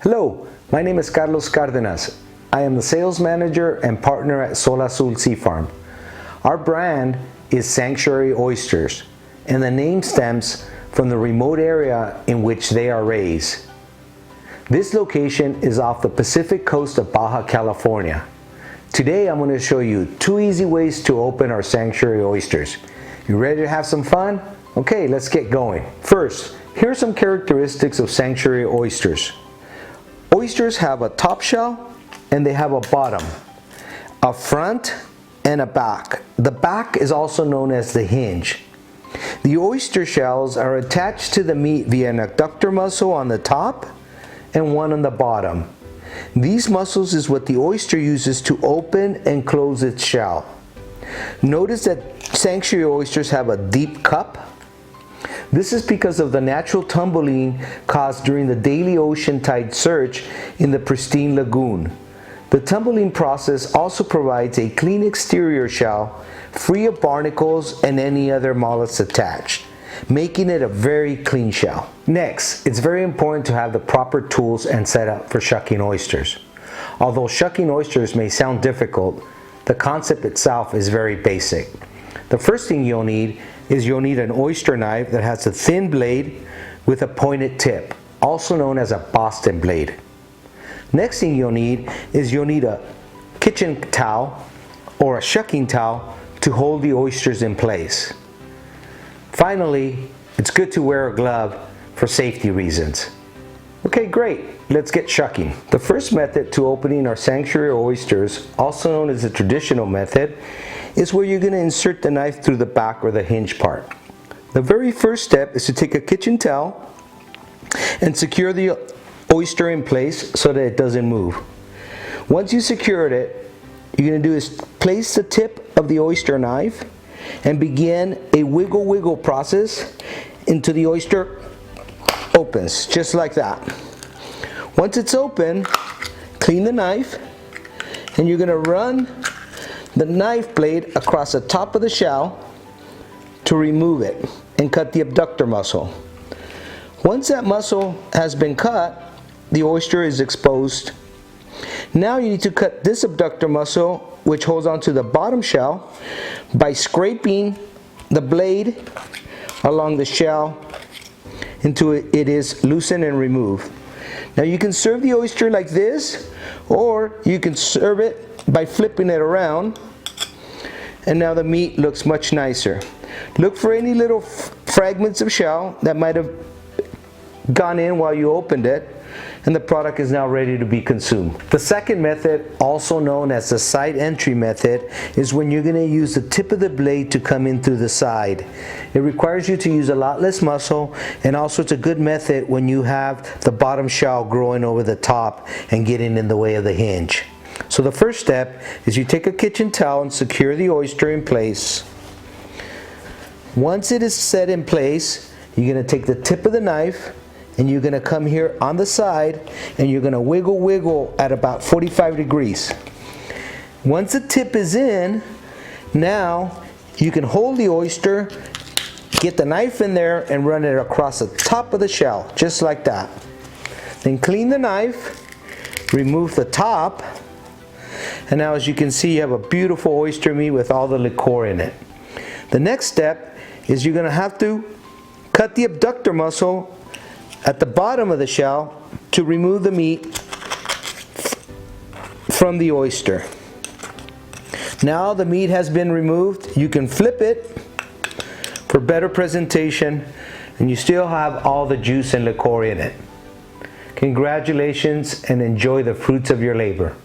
Hello, my name is Carlos Cardenas. I am the sales manager and partner at Sol Azul Sea Farm. Our brand is Sanctuary Oysters, and the name stems from the remote area in which they are raised. This location is off the Pacific coast of Baja California. Today I'm going to show you 2 easy ways to open our Sanctuary Oysters. You ready to have some fun? Okay, let's get going. First, here are some characteristics of Sanctuary Oysters. Oysters have a top shell and they have a bottom, a front and a back. The back is also known as the hinge. The oyster shells are attached to the meat via an adductor muscle on the top and one on the bottom. These muscles is what the oyster uses to open and close its shell. Notice that Sanctuary Oysters have a deep cup. This is because of the natural tumbling caused during the daily ocean tide surge in the pristine lagoon. The tumbling process also provides a clean exterior shell, free of barnacles and any other mollusks attached, making it a very clean shell. Next, it's very important to have the proper tools and setup for shucking oysters. Although shucking oysters may sound difficult, the concept itself is very basic. The first thing you'll need is an oyster knife that has a thin blade with a pointed tip, also known as a Boston blade. Next thing you'll need a kitchen towel or a shucking towel to hold the oysters in place. Finally, it's good to wear a glove for safety reasons. Okay, great. Let's get shucking. The first method to opening our Sanctuary Oysters, also known as the traditional method, is where you're going to insert the knife through the back or the hinge part. The very first step is to take a kitchen towel and secure the oyster in place so that it doesn't move. Once you secured it, you're going to do is place the tip of the oyster knife and begin a wiggle process until the oyster opens, just like that. Once it's open, clean the knife and you're going to run the knife blade across the top of the shell to remove it and cut the abductor muscle. Once that muscle has been cut, the oyster is exposed. Now you need to cut this abductor muscle, which holds onto the bottom shell, by scraping the blade along the shell until it is loosened and removed. Now you can serve the oyster like this, or you can serve it by flipping it around, and now the meat looks much nicer. Look for any little fragments of shell that might have gone in while you opened it, and the product is now ready to be consumed. The second method, also known as the side entry method, is when you're going to use the tip of the blade to come in through the side. It requires you to use a lot less muscle, and also it's a good method when you have the bottom shell growing over the top and getting in the way of the hinge. So the first step is you take a kitchen towel and secure the oyster in place. Once it is set in place, you're going to take the tip of the knife and you're going to come here on the side and you're going to wiggle at about 45 degrees. Once the tip is in, now you can hold the oyster, get the knife in there and run it across the top of the shell, just like that. Then clean the knife, remove the top, and now as you can see, you have a beautiful oyster meat with all the liquor in it. The next step is you're going to have to cut the abductor muscle at the bottom of the shell to remove the meat from the oyster. Now the meat has been removed. You can flip it for better presentation, and you still have all the juice and liquor in it. Congratulations and enjoy the fruits of your labor.